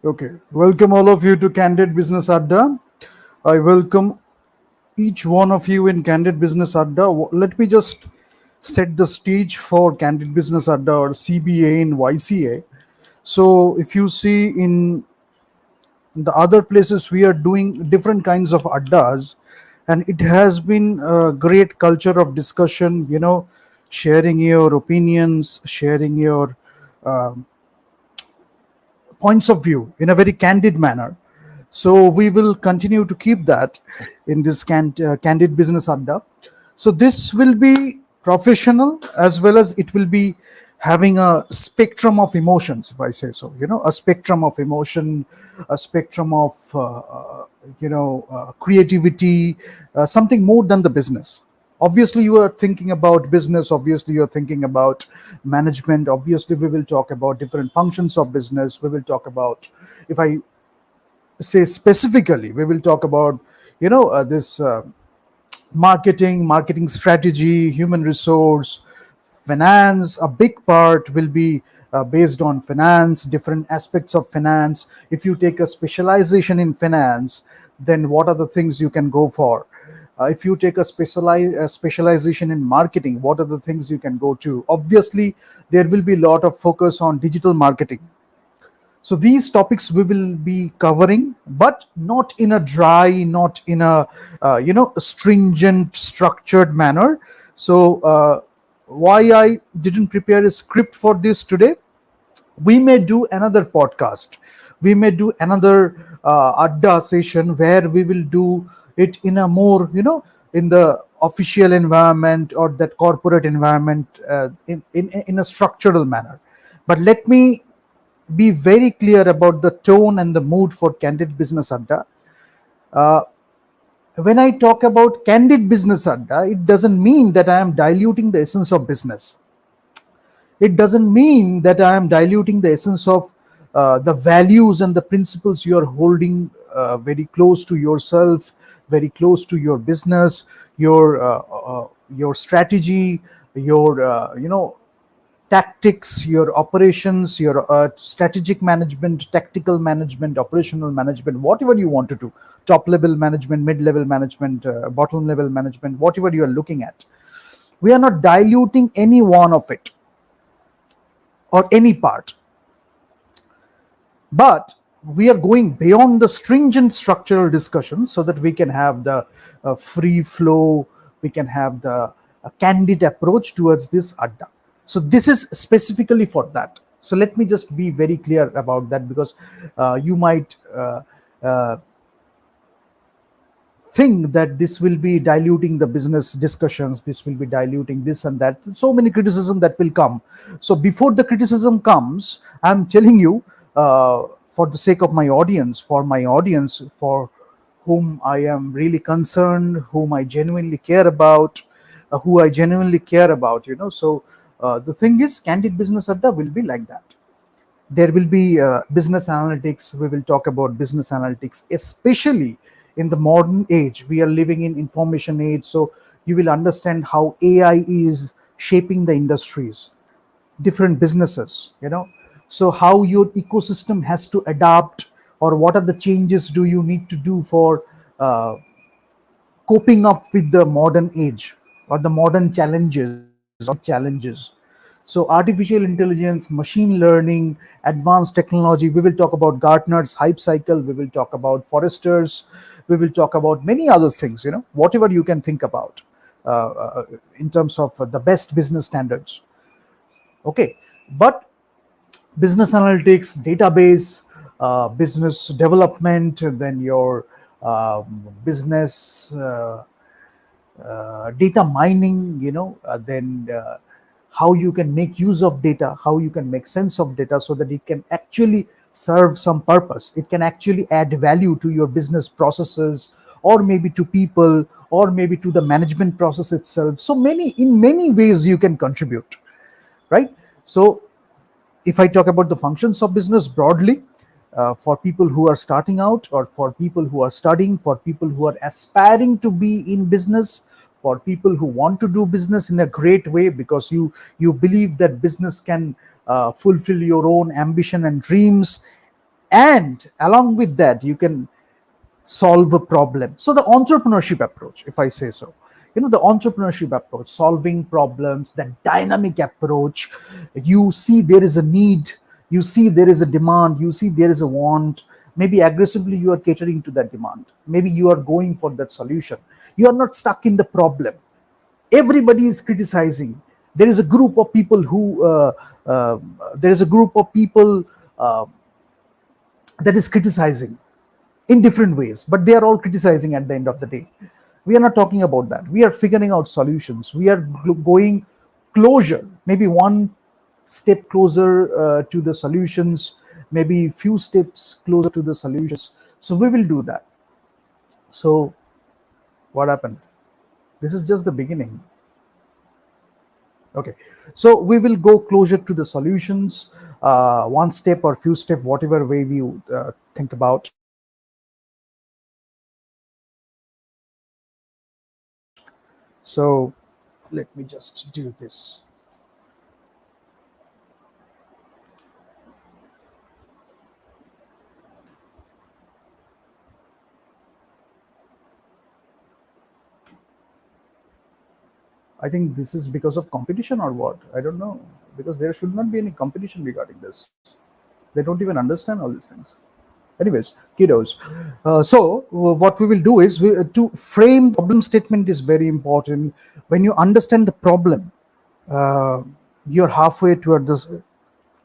Okay, welcome all of you to Candid Business Adda. I welcome each one of you in Candid Business Adda. Let me just set the stage for Candid Business Adda or CBA in YCA. So, if you see in the other places, we are doing different kinds of addas, and it has been a great culture of discussion, sharing your opinions, sharing your points of view in a very candid manner. So we will continue to keep that in this candid business adda. So this will be professional as well as it will be having a spectrum of emotions, if I say so. A spectrum of emotion, a spectrum of creativity, something more than the business. Obviously you are thinking about business, obviously you're thinking about management, obviously we will talk about different functions of business, we will talk about, if I say specifically, we will talk about this marketing strategy, human resource, finance. A big part will be based on finance, different aspects of finance. If you take a specialization in finance, then what are the things you can go for? If you take a specialization in marketing, what are the things you can go to? Obviously there will be a lot of focus on digital marketing. So these topics we will be covering, but not in a dry, not in a stringent, structured manner. So why I didn't prepare a script for this today? We may do another podcast. We may do another Adda session where we will do it in a more, in the official environment or that corporate environment, in a structural manner. But let me be very clear about the tone and the mood for Candid Business Adda. When I talk about Candid Business Adda, it doesn't mean that I am diluting the essence of business. It doesn't mean that I am diluting the essence of the values and the principles you are holding very close to yourself, very close to your business, your strategy, your tactics, your operations, your strategic management, tactical management, operational management, whatever you want to do, top level management, mid level management, bottom level management, whatever you are looking at. We are not diluting any one of it or any part, but we are going beyond the stringent structural discussion so that we can have the free flow, we can have the candid approach towards this adda. So this is specifically for that. So let me just be very clear about that, because you might think that this will be diluting the business discussions, this will be diluting this and that, so many criticism that will come. So before the criticism comes, I'm telling you, for the sake of my audience, for whom I am really concerned, whom I genuinely care about, who I genuinely care about, so the thing is, Candid Business Adda will be like that. There will be business analytics. We will talk about business analytics, especially in the modern age. We are living in information age, so you will understand how AI is shaping the industries, different businesses, so how your ecosystem has to adapt, or what are the changes do you need to do for coping up with the modern age or the modern challenges. So artificial intelligence, machine learning, advanced technology. We will talk about Gartner's hype cycle. We will talk about Forrester's. We will talk about many other things. Whatever you can think about in terms of the best business standards. Okay, but business analytics, database, business development, then your business data mining, then how you can make use of data, how you can make sense of data so that it can actually serve some purpose. It can actually add value to your business processes, or maybe to people, or maybe to the management process itself. So in many ways you can contribute, right? So if I talk about the functions of business broadly, for people who are starting out, or for people who are studying, for people who are aspiring to be in business, for people who want to do business in a great way, because you believe that business can fulfill your own ambition and dreams, and along with that you can solve a problem. So the entrepreneurship approach, if I say so, the entrepreneurship approach, solving problems, that dynamic approach. You see there is a need, you see there is a demand, you see there is a want. Maybe aggressively you are catering to that demand, maybe you are going for that solution. You are not stuck in the problem. Everybody is criticizing. There is a group of people who uh, there is a group of people uh, that is criticizing in different ways, but they are all criticizing at the end of the day. We are not talking about that. We are figuring out solutions. We are going closer, maybe one step closer to the solutions, maybe few steps closer to the solutions. So we will do that. So what happened? This is just the beginning. Okay, so we will go closer to the solutions, one step or few step, whatever way we think about. So let me just do this. I think this is because of competition or what? I don't know. Because there should not be any competition regarding this. They don't even understand all these things. Anyways, kiddos. What we will do is to frame problem statement is very important. When you understand the problem, uh, you're halfway towards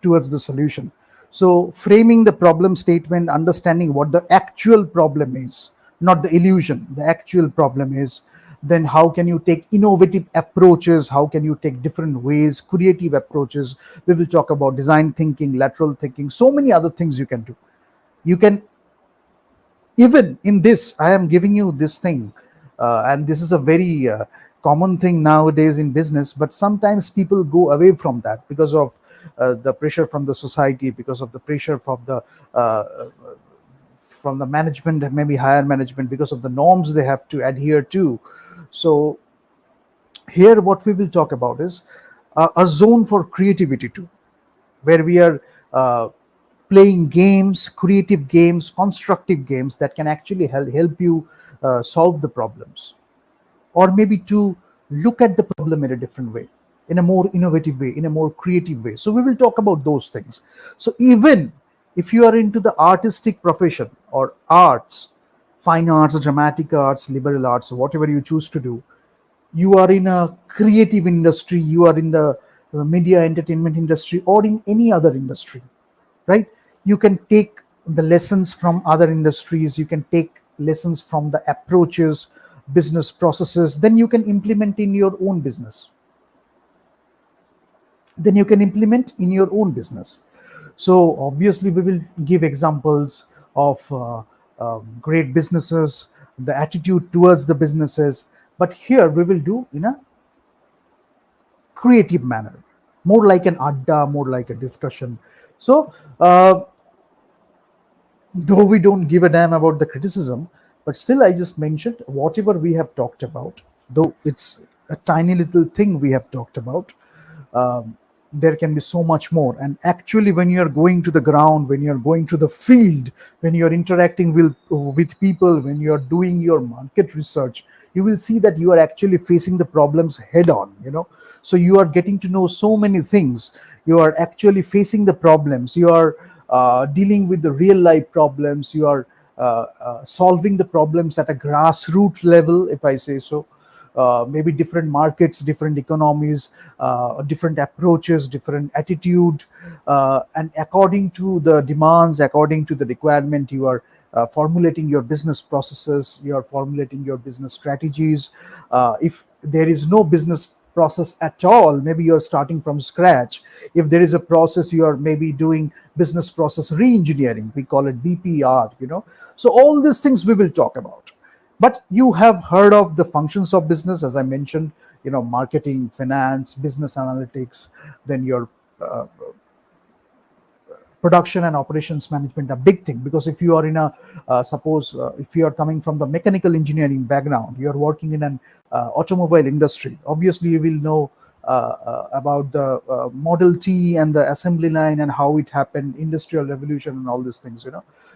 the solution. So framing the problem statement, understanding what the actual problem is, not the illusion, the actual problem is. Then how can you take innovative approaches? How can you take different ways, creative approaches? We will talk about design thinking, lateral thinking, so many other things you can do. You can, even in this, I am giving you this thing, and this is a very common thing nowadays in business, but sometimes people go away from that because of the pressure from the society, because of the pressure from the management and maybe higher management, because of the norms they have to adhere to. So here what we will talk about is a zone for creativity too, where we are playing games, creative games, constructive games that can actually help you solve the problems, or maybe to look at the problem in a different way, in a more innovative way, in a more creative way. So we will talk about those things. So even if you are into the artistic profession or arts, fine arts, dramatic arts, liberal arts, whatever you choose to do, you are in a creative industry, you are in the media entertainment industry, or in any other industry, right? You can take the lessons from other industries, you can take lessons from the approaches, business processes, then you can implement in your own business. So obviously we will give examples of great businesses, the attitude towards the businesses, but here we will do in a creative manner, more like an adda, more like a discussion. So though we don't give a damn about the criticism, but still I just mentioned whatever we have talked about, though it's a tiny little thing we have talked about. There can be so much more. And actually, when you are going to the ground, when you are going to the field, when you are interacting with people, when you are doing your market research, you will see that you are actually facing the problems head on. So you are getting to know so many things. You are actually facing the problems. You are dealing with the real life problems. You are solving the problems at a grassroots level, if I say so. Maybe different markets, different economies, different approaches, different attitude, and according to the demands, according to the requirement, you are formulating your business processes, you are formulating your business strategies. If there is no business process at all, maybe you're starting from scratch. If there is a process, you are maybe doing business process re-engineering, we call it BPR. So all these things we will talk about. But you have heard of the functions of business, as I mentioned, marketing, finance, business analytics, then your production and operations management, a big thing. Because if you are in a suppose if you are coming from the mechanical engineering background, you are working in an automobile industry, obviously you will know about the Model T and the assembly line and how it happened, industrial revolution and all these things.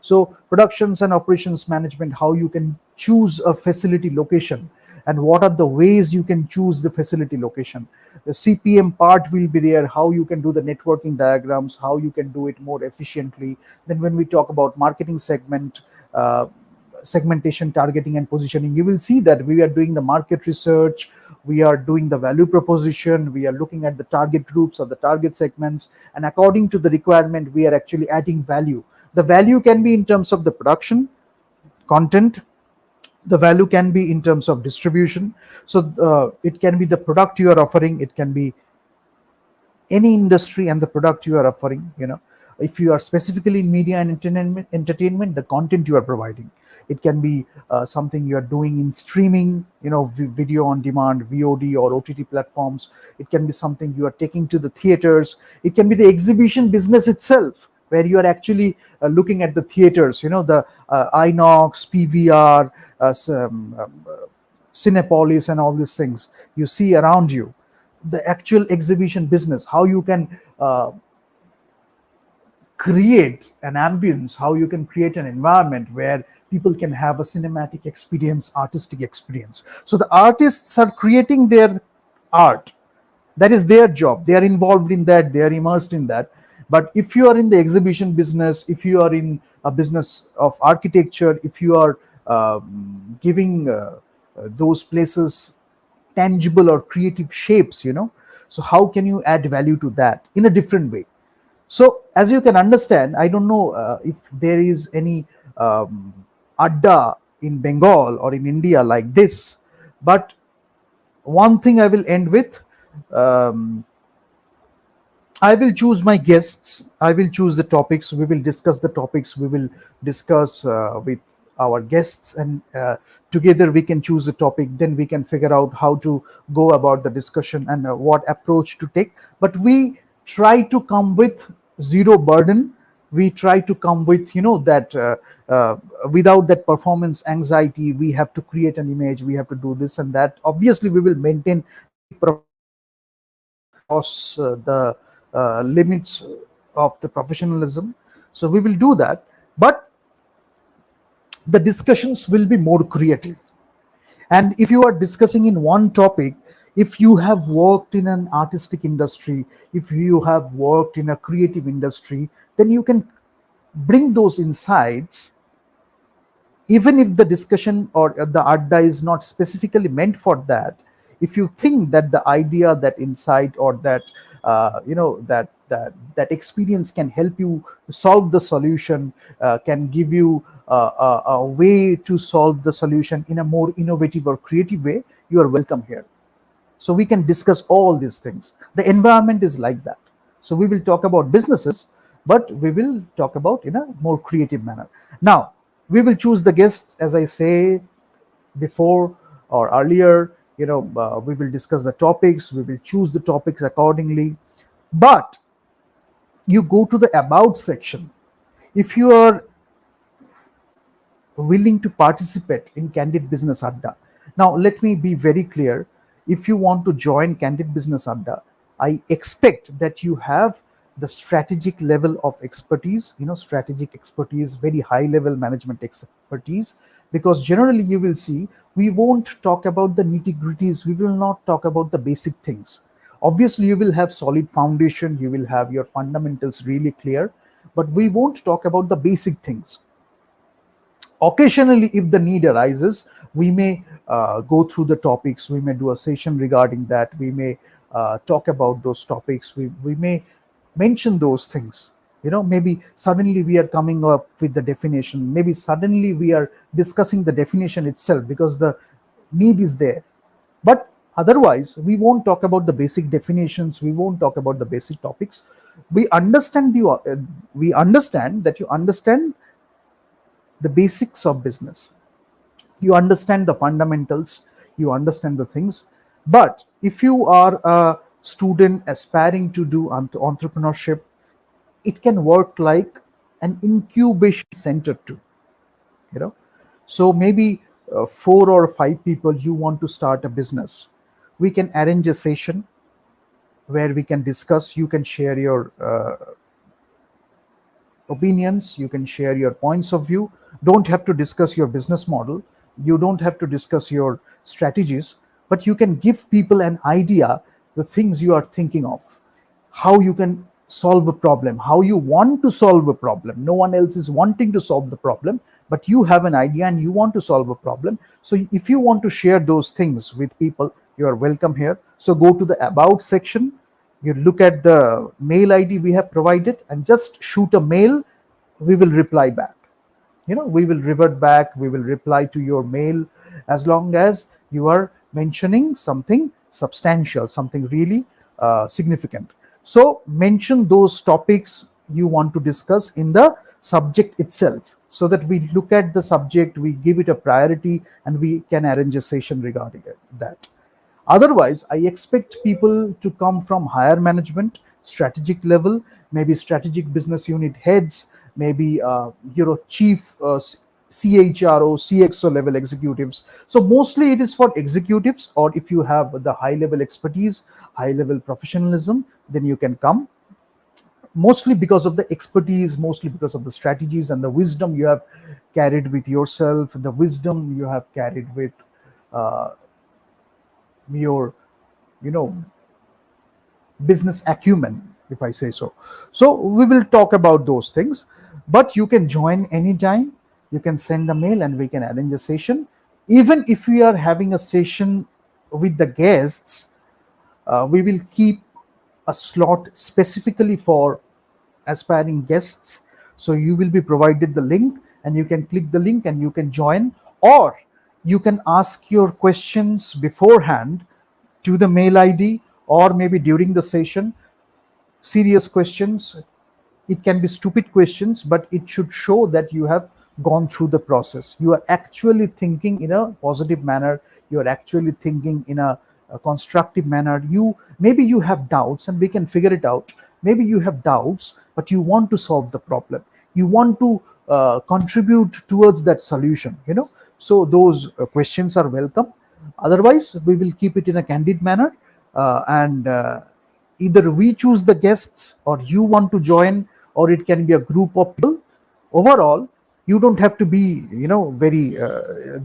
So productions and operations management, how you can choose a facility location and what are the ways you can choose the facility location. The CPM part will be there, how you can do the networking diagrams, how you can do it more efficiently. Then when we talk about marketing segmentation, targeting and positioning, you will see that we are doing the market research, we are doing the value proposition, we are looking at the target groups or the target segments, and according to the requirement we are actually adding value. The value can be in terms of the production content, the value can be in terms of distribution. So it can be the product you are offering, it can be any industry and the product you are offering. If you are specifically in media and entertainment, the content you are providing, it can be something you are doing in streaming, video on demand, VOD or OTT platforms. It can be something you are taking to the theaters. It can be the exhibition business itself, where you are actually looking at the theaters, the Inox, PVR, Cinepolis and all these things you see around you. The actual exhibition business, how you can create an ambience, how you can create an environment where people can have a cinematic experience, artistic experience. So the artists are creating their art. That is their job. They are involved in that, they are immersed in that. But if you are in the exhibition business, if you are in a business of architecture, if you are giving those places tangible or creative shapes, so how can you add value to that in a different way? So as you can understand, I don't know if there is any Adda in Bengal or in India like this, but one thing I will end with, um, I will choose my guests. I will choose the topics. We will discuss the topics. We will discuss with our guests, and together we can choose a topic. Then we can figure out how to go about the discussion and what approach to take. But we try to come with zero burden. We try to come with, that uh, without that performance anxiety. We have to create an image. We have to do this and that. Obviously, we will maintain basic professionalism. We will not cross the limits of the professionalism. So we will do that, but the discussions will be more creative. And if you are discussing in one topic, if you have worked in an artistic industry, if you have worked in a creative industry, then you can bring those insights. Even if the discussion or the Adda is not specifically meant for that, if you think that the idea, that insight, or that that experience can help you solve the solution, can give you a way to solve the solution in a more innovative or creative way, you are welcome here. So we can discuss all these things. The environment is like that. So we will talk about businesses, but we will talk about in a more creative manner. Now we will choose the guests, as I say before or earlier. We will discuss the topics, we will choose the topics accordingly. But you go to the about section. If you are willing to participate in Candid Business Adda. Now, let me be very clear. If you want to join Candid Business Adda, I expect that you have the strategic level of expertise, strategic expertise, very high level management expertise, because generally you will see we won't talk about the nitty gritties, we will not talk about the basic things. Obviously, you will have solid foundation, you will have your fundamentals really clear, but we won't talk about the basic things. Occasionally, if the need arises, we may go through the topics, we may do a session regarding that, we may talk about those topics, we may mention those things. Maybe suddenly we are coming up with the definition, maybe suddenly we are discussing the definition itself because the need is there. But otherwise, we won't talk about the basic definitions, we won't talk about the basic topics. We understand that you understand the basics of business, you understand the fundamentals, you understand the things. But if you are a student aspiring to do entrepreneurship, it can work like an incubation center too. So maybe 4 or 5 people, you want to start a business, we can arrange a session, where we can discuss. You can share your opinions, you can share your points of view. Don't have to discuss your business model, you don't have to discuss your strategies, but you can give people an idea, the things you are thinking of, how you can solve a problem, how you want to solve a problem. No one else is wanting to solve the problem, but you have an idea and you want to solve a problem. So if you want to share those things with people, you are welcome here. So go to the about section, you look at the mail ID we have provided and just shoot a mail. We will reply back. We will revert back, we will reply to your mail, as long as you are mentioning something substantial, something really significant. So mention those topics you want to discuss in the subject itself, so that we look at the subject, we give it a priority, and we can arrange a session regarding that. Otherwise, I expect people to come from higher management, strategic level, maybe strategic business unit heads, maybe chief CHRO, CXO level executives. So mostly it is for executives, or if you have the high level expertise, high level professionalism, then you can come. Mostly because of the expertise, mostly because of the strategies and the wisdom you have carried with yourself, the wisdom you have carried with your you know business acumen, if I say so. So we will talk about those things, but you can join anytime. You can send a mail and we can arrange a session. Even if we are having a session with the guests, we will keep a slot specifically for aspiring guests. So you will be provided the link and you can click the link and you can join, or you can ask your questions beforehand to the mail ID, or maybe during the session. Serious questions, it can be stupid questions, but it should show that you have gone through the process. You are actually thinking in a positive manner, you are actually thinking in a constructive manner. Maybe you have doubts and we can figure it out. Maybe you have doubts but you want to solve the problem, you want to contribute towards that solution. So those questions are welcome. Otherwise, we will keep it in a candid manner, and either we choose the guests or you want to join, or it can be a group of people. Overall, you don't have to be very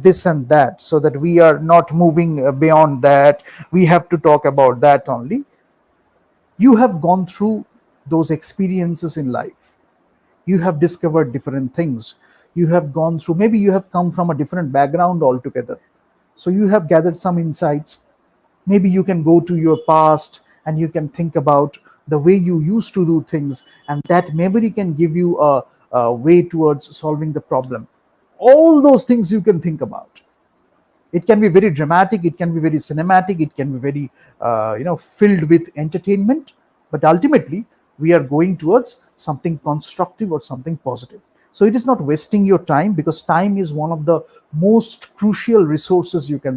this and that, so that we are not moving beyond that. We have to talk about that only. You have gone through those experiences in life, you have discovered different things, you have gone through, maybe you have come from a different background altogether, so you have gathered some insights. Maybe you can go to your past and you can think about the way you used to do things, and that memory can give you a way towards solving the problem. All those things you can think about. It can be very dramatic, it can be very cinematic, it can be very filled with entertainment, but ultimately we are going towards something constructive or something positive. So it is not wasting your time, because time is one of the most crucial resources you can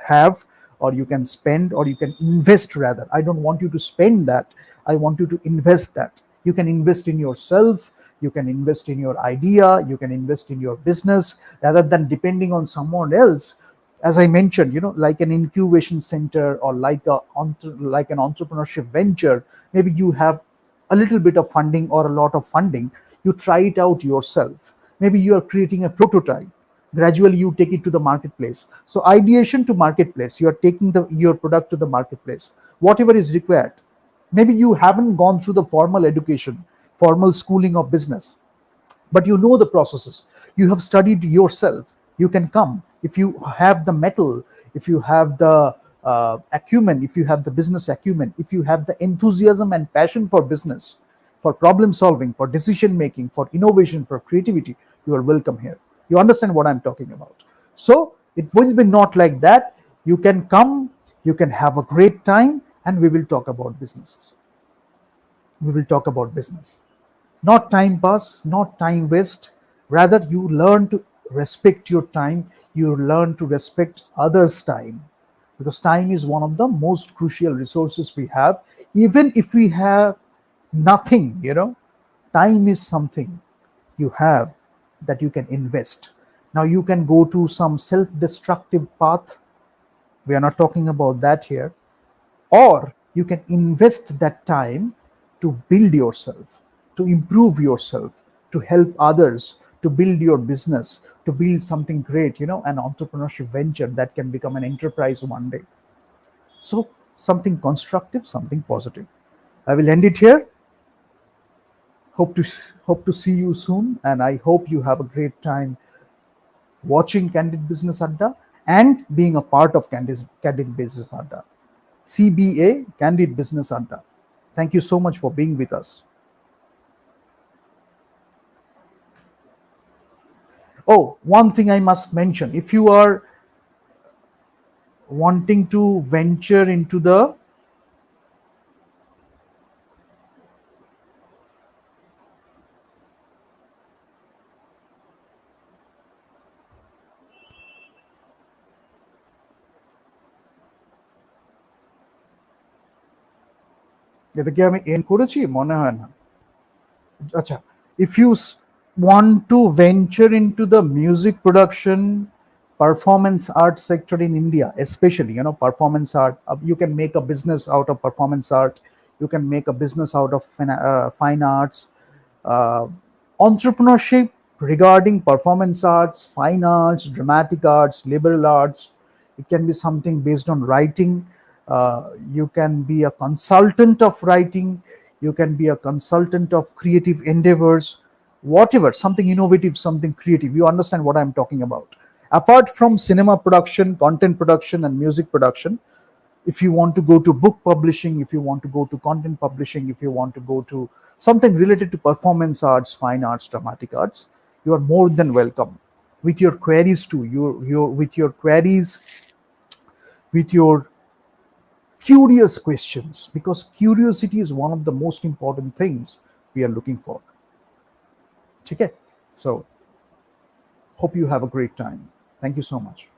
have, or you can spend, or you can invest. Rather, I don't want you to spend that, I want you to invest that. You can invest in yourself, you can invest in your idea, you can invest in your business, rather than depending on someone else. As I mentioned, like an incubation center, or like an entrepreneurship venture. Maybe you have a little bit of funding or a lot of funding, you try it out yourself. Maybe you are creating a prototype, gradually you take it to the marketplace. So ideation to marketplace, you are taking your product to the marketplace, whatever is required. Maybe you haven't gone through the formal education, formal schooling of business, but you know the processes, you have studied yourself. You can come. If you have the metal, if you have the acumen, if you have the business acumen, if you have the enthusiasm and passion for business, for problem solving, for decision making, for innovation, for creativity, you are welcome here. You understand what I'm talking about? So it will be not like that. You can come, you can have a great time, and we will talk about businesses. We will talk about business. Not time pass, not time waste. Rather, you learn to respect your time, you learn to respect others' time, because time is one of the most crucial resources we have. Even if we have nothing, time is something you have that you can invest. Now, you can go to some self destructive path. We are not talking about that here. Or you can invest that time to build yourself, to improve yourself, to help others, to build your business, to build something great, an entrepreneurship venture that can become an enterprise one day. So, something constructive, something positive. I will end it here. Hope to see you soon, and I hope you have a great time watching Candid Business Adda and being a part of Candid Business Adda. CBA, Candid Business Adda. Thank you so much for being with us. Oh, one thing I must mention, if you are wanting to venture into the এটাকে আমি and করেছি মনে হয় না আচ্ছা if you want to venture into the music production performance art sector in India, especially performance art, you can make a business out of performance art, you can make a business out of fine arts, uh, entrepreneurship regarding performance arts, fine arts, dramatic arts, liberal arts. It can be something based on writing. You can be a consultant of writing. You can be a consultant of creative endeavors, whatever, something innovative, something creative. You understand what I'm talking about. Apart from cinema production, content production, and music production, if you want to go to book publishing, if you want to go to content publishing, if you want to go to something related to performance arts, fine arts, dramatic arts, you are more than welcome with your queries too. With your queries, with your curious questions, because curiosity is one of the most important things we are looking for. Okay, so hope you have a great time. Thank you so much.